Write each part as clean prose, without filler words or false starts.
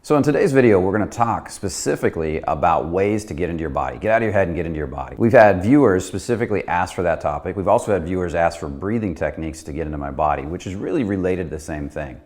So in today's video, we're going to talk specifically about ways to get into your body. Get out of your head and get into your body. We've had viewers specifically ask for that topic. We've also had viewers ask for breathing techniques to get into my body, which is really related to the same thing.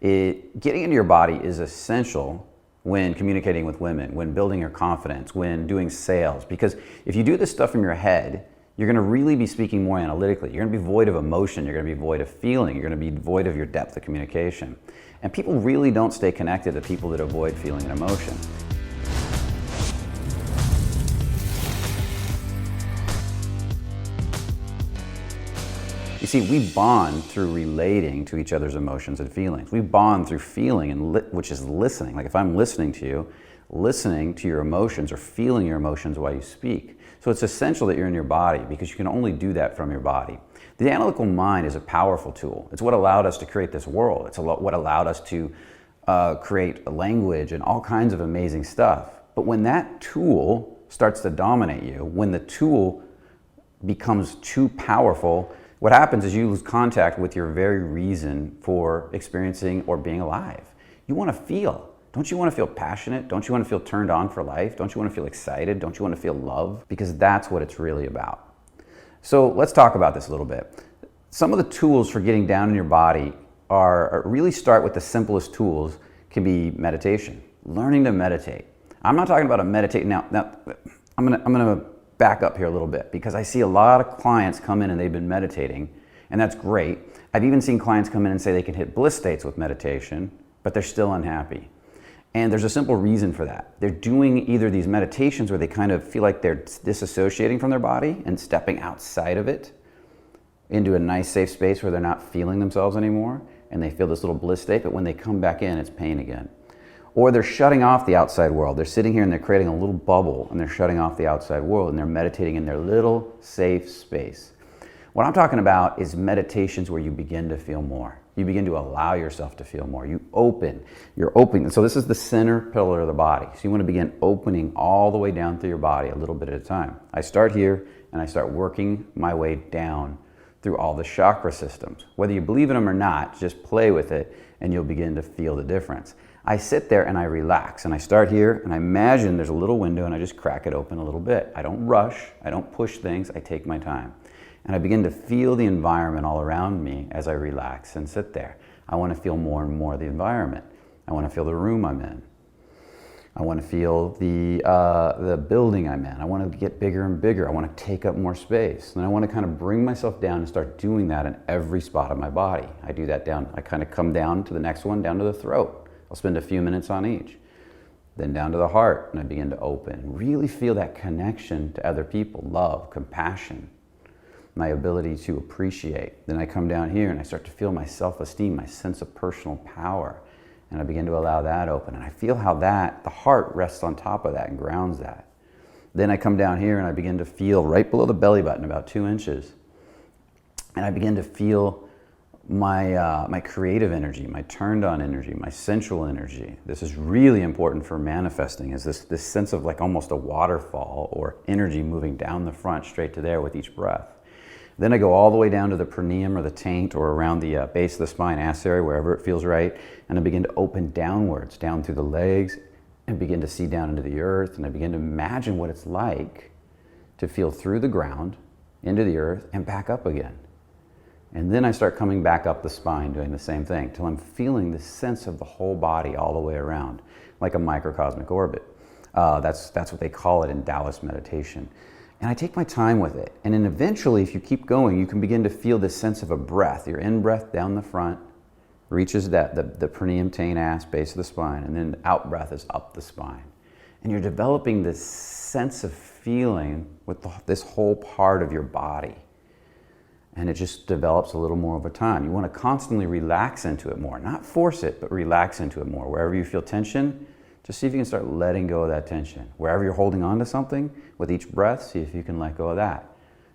Getting into your body is essential when communicating with women, when building your confidence, when doing sales. Because if you do this stuff from your head, you're going to really be speaking more analytically. You're going to be void of emotion. You're going to be void of feeling. You're going to be void of your depth of communication. And people really don't stay connected to people that avoid feeling and emotion. You see, we bond through relating to each other's emotions and feelings. We bond through feeling, which is listening. Like if I'm listening to you, listening to your emotions or feeling your emotions while you speak. So it's essential that you're in your body because you can only do that from your body. The analytical mind is a powerful tool. It's what allowed us to create this world. It's what allowed us to create a language and all kinds of amazing stuff. But when that tool starts to dominate you, when the tool becomes too powerful, what happens is you lose contact with your very reason for experiencing or being alive. You want to feel. Don't you want to feel passionate? Don't you want to feel turned on for life? Don't you want to feel excited? Don't you want to feel love? Because that's what it's really about. So let's talk about this a little bit. Some of the tools for getting down in your body really start with the simplest tools can be meditation, learning to meditate. I'm not talking about a meditate. Now I'm gonna back up here a little bit because I see a lot of clients come in and they've been meditating, and that's great. I've even seen clients come in and say they can hit bliss states with meditation, but they're still unhappy. And there's a simple reason for that. They're doing either these meditations where they kind of feel like they're disassociating from their body and stepping outside of it into a nice safe space where they're not feeling themselves anymore, and they feel this little bliss state, but when they come back in, it's pain again. Or they're shutting off the outside world. They're sitting here and they're creating a little bubble and they're shutting off the outside world and they're meditating in their little safe space. What I'm talking about is meditations where you begin to feel more. You begin to allow yourself to feel more. You're opening. So this is the center pillar of the body. So you want to begin opening all the way down through your body a little bit at a time. I start here and I start working my way down through all the chakra systems. Whether you believe in them or not, just play with it and you'll begin to feel the difference. I sit there and I relax and I start here and I imagine there's a little window and I just crack it open a little bit. I don't rush, I don't push things, I take my time. And I begin to feel the environment all around me as I relax and sit there. I want to feel more and more of the environment. I want to feel the room I'm in. I want to feel the building I'm in. I want to get bigger and bigger. I want to take up more space. And I want to kind of bring myself down and start doing that in every spot of my body. I do that down. I kind of come down to the next one, down to the throat. I'll spend a few minutes on each. Then down to the heart, and I begin to open. Really feel that connection to other people, love, compassion, my ability to appreciate. Then I come down here and I start to feel my self-esteem, my sense of personal power, and I begin to allow that open. And I feel how the heart rests on top of that and grounds that. Then I come down here and I begin to feel right below the belly button, about 2 inches, and I begin to feel my creative energy, my turned on energy, my sensual energy. This is really important for manifesting, is this sense of like almost a waterfall or energy moving down the front straight to there with each breath. Then I go all the way down to the perineum or the taint or around the base of the spine, ass area, wherever it feels right. And I begin to open downwards, down through the legs, and begin to see down into the earth. And I begin to imagine what it's like to feel through the ground, into the earth, and back up again. And then I start coming back up the spine, doing the same thing, till I'm feeling the sense of the whole body all the way around, like a microcosmic orbit. That's what they call it in Taoist meditation. And I take my time with it. And then eventually, if you keep going, you can begin to feel this sense of a breath. Your in-breath down the front reaches the perineum, taint, ass, base of the spine, and then the out-breath is up the spine. And you're developing this sense of feeling with this whole part of your body. And it just develops a little more over time. You want to constantly relax into it more. Not force it, but relax into it more. Wherever you feel tension, just see if you can start letting go of that tension. Wherever you're holding on to something, with each breath, see if you can let go of that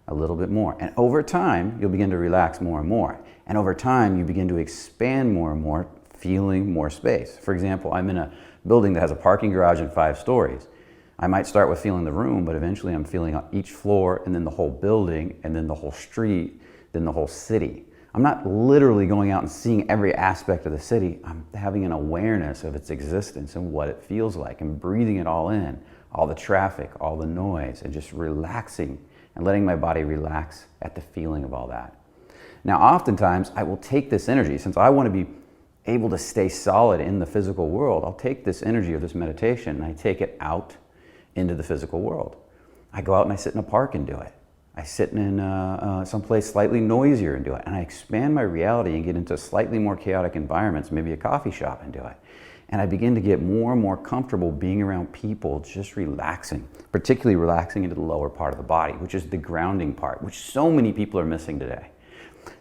a little bit more. And over time, you'll begin to relax more and more. And over time, you begin to expand more and more, feeling more space. For example, I'm in a building that has a parking garage and 5 stories. I might start with feeling the room, but eventually I'm feeling each floor and then the whole building and then the whole street, then the whole city. I'm not literally going out and seeing every aspect of the city. I'm having an awareness of its existence and what it feels like, and breathing it all in, all the traffic, all the noise, and just relaxing and letting my body relax at the feeling of all that. Now, oftentimes I will take this energy, since I want to be able to stay solid in the physical world, I'll take this energy of this meditation and I take it out into the physical world. I go out and I sit in a park and do it. I sit in someplace slightly noisier and do it. And I expand my reality and get into slightly more chaotic environments, maybe a coffee shop, and do it. And I begin to get more and more comfortable being around people, just relaxing, particularly relaxing into the lower part of the body, which is the grounding part, which so many people are missing today.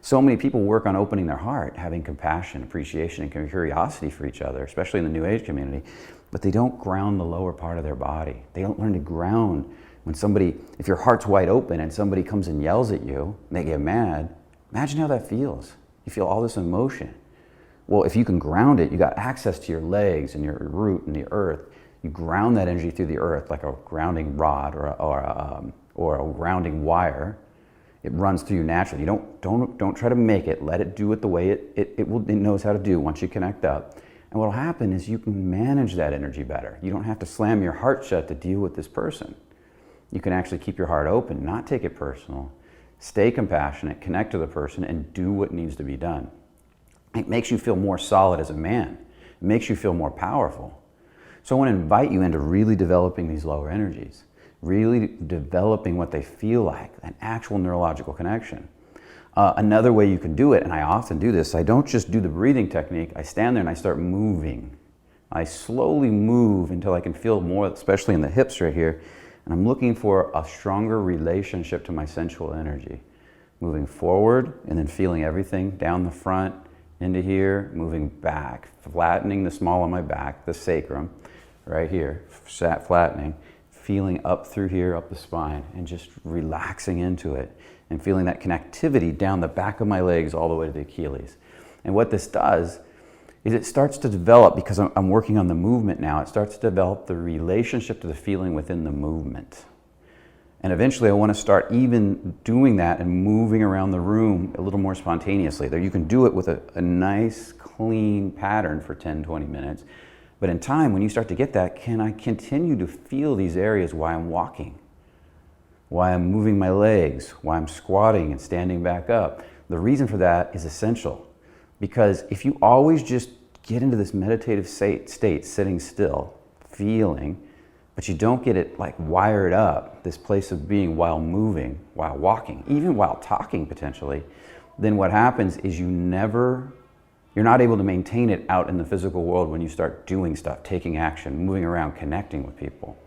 So many people work on opening their heart, having compassion, appreciation, and curiosity for each other, especially in the New Age community, but they don't ground the lower part of their body. They don't learn to ground when somebody, if your heart's wide open and somebody comes and yells at you and they get mad, imagine how that feels. You feel all this emotion. Well, if you can ground it, you got access to your legs and your root and the earth. You ground that energy through the earth like a grounding rod or a grounding wire. It runs through you naturally. You don't try to make it. Let it do it the way it knows how to do once you connect up. And what will happen is you can manage that energy better. You don't have to slam your heart shut to deal with this person. You can actually keep your heart open, not take it personal, stay compassionate, connect to the person, and do what needs to be done. It makes you feel more solid as a man. It makes you feel more powerful. So I want to invite you into really developing these lower energies, really developing what they feel like, an actual neurological connection. Another way you can do it, and I often do this, I don't just do the breathing technique, I stand there and I start moving. I slowly move until I can feel more, especially in the hips right here, and I'm looking for a stronger relationship to my sensual energy. Moving forward and then feeling everything down the front, into here, moving back, flattening the small of my back, the sacrum, right here, flattening, feeling up through here, up the spine, and just relaxing into it, and feeling that connectivity down the back of my legs all the way to the Achilles. And what this does is it starts to develop, because I'm working on the movement now, it starts to develop the relationship to the feeling within the movement. And eventually I want to start even doing that and moving around the room a little more spontaneously. There you can do it with a nice, clean pattern for 10, 20 minutes. But in time, when you start to get that, can I continue to feel these areas while I'm walking? While I'm moving my legs, while I'm squatting and standing back up? The reason for that is essential. Because if you always just get into this meditative state, sitting still, feeling, but you don't get it like wired up, this place of being while moving, while walking, even while talking potentially, then what happens is you're not able to maintain it out in the physical world when you start doing stuff, taking action, moving around, connecting with people.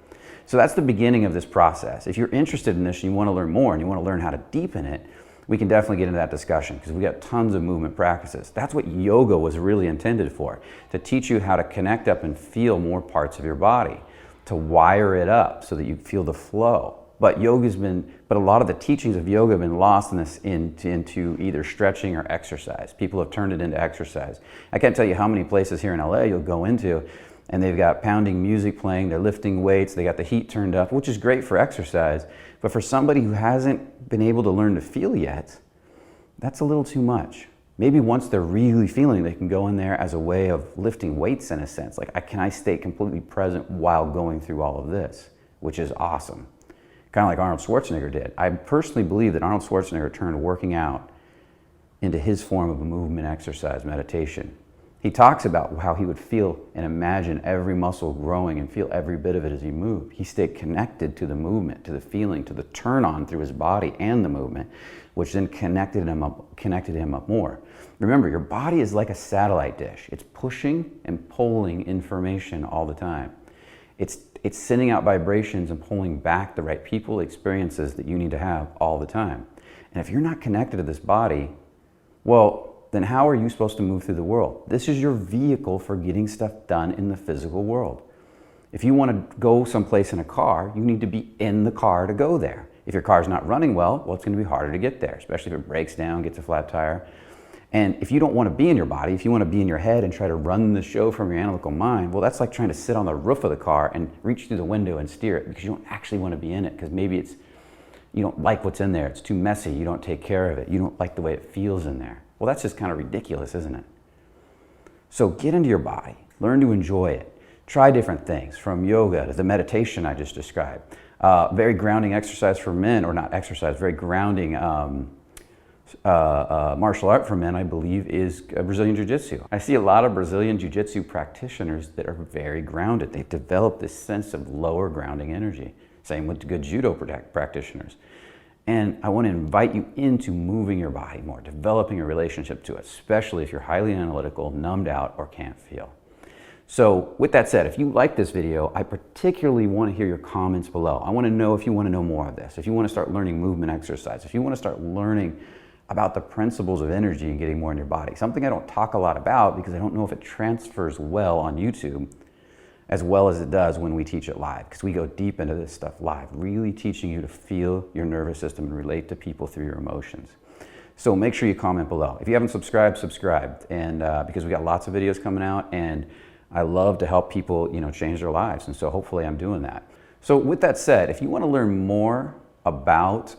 So that's the beginning of this process. If you're interested in this and you want to learn more and you want to learn how to deepen it, we can definitely get into that discussion, because we got tons of movement practices. That's what yoga was really intended for, to teach you how to connect up and feel more parts of your body, to wire it up so that you feel the flow. But a lot of the teachings of yoga have been lost in this into either stretching or exercise. People have turned it into exercise. I can't tell you how many places here in LA you'll go into and they've got pounding music playing, they're lifting weights, they got the heat turned up, which is great for exercise. But for somebody who hasn't been able to learn to feel yet, that's a little too much. Maybe once they're really feeling, they can go in there as a way of lifting weights in a sense. Like, can I stay completely present while going through all of this, which is awesome. Kind of like Arnold Schwarzenegger did. I personally believe that Arnold Schwarzenegger turned working out into his form of a movement exercise, meditation. He talks about how he would feel and imagine every muscle growing and feel every bit of it as he moved. He stayed connected to the movement, to the feeling, to the turn on through his body and the movement, which then connected him up more. Remember, your body is like a satellite dish. It's pushing and pulling information all the time. It's sending out vibrations and pulling back the right people, experiences that you need to have all the time. And if you're not connected to this body, well, then how are you supposed to move through the world? This is your vehicle for getting stuff done in the physical world. If you want to go someplace in a car, you need to be in the car to go there. If your car's not running well, it's going to be harder to get there, especially if it breaks down, gets a flat tire. And if you don't want to be in your body, if you want to be in your head and try to run the show from your analytical mind, well, that's like trying to sit on the roof of the car and reach through the window and steer it, because you don't actually want to be in it, because maybe you don't like what's in there, it's too messy, you don't take care of it, you don't like the way it feels in there. Well, that's just kind of ridiculous, isn't it? So get into your body, learn to enjoy it. Try different things, from yoga to the meditation I just described. Very grounding exercise for men, or not exercise, very grounding martial art for men, I believe, is Brazilian Jiu-Jitsu. I see a lot of Brazilian Jiu-Jitsu practitioners that are very grounded. They've developed this sense of lower grounding energy. Same with good judo practitioners. And I want to invite you into moving your body more, developing a relationship to it, especially if you're highly analytical, numbed out, or can't feel. So with that said, if you like this video, I particularly want to hear your comments below. I want to know if you want to know more of this, if you want to start learning movement exercise, if you want to start learning about the principles of energy and getting more in your body. Something I don't talk a lot about because I don't know if it transfers well on YouTube as well as it does when we teach it live, because we go deep into this stuff live, really teaching you to feel your nervous system and relate to people through your emotions. So make sure you comment below. If you haven't subscribed, subscribe, and because we got lots of videos coming out, and I love to help people, change their lives, and so hopefully I'm doing that. So with that said, if you want to learn more about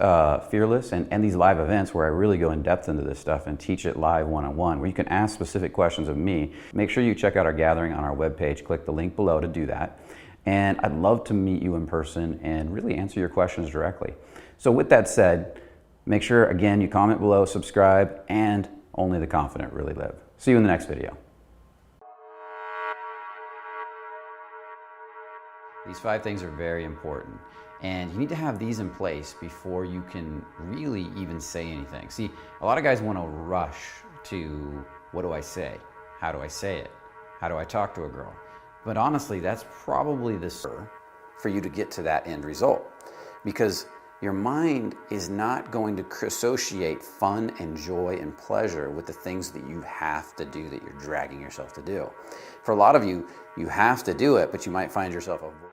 Fearless and these live events where I really go in depth into this stuff and teach it live one-on-one, where you can ask specific questions of me, make sure you check out our gathering on our webpage. Click the link below to do that. And I'd love to meet you in person and really answer your questions directly. So with that said, make sure, again, you comment below, subscribe, and only the confident really live. See you in the next video. These 5 things are very important, and you need to have these in place before you can really even say anything. See, a lot of guys want to rush to, what do I say? How do I say it? How do I talk to a girl? But honestly, that's probably the for you to get to that end result, because your mind is not going to associate fun and joy and pleasure with the things that you have to do, that you're dragging yourself to do. For a lot of you, you have to do it, but you might find yourself avoiding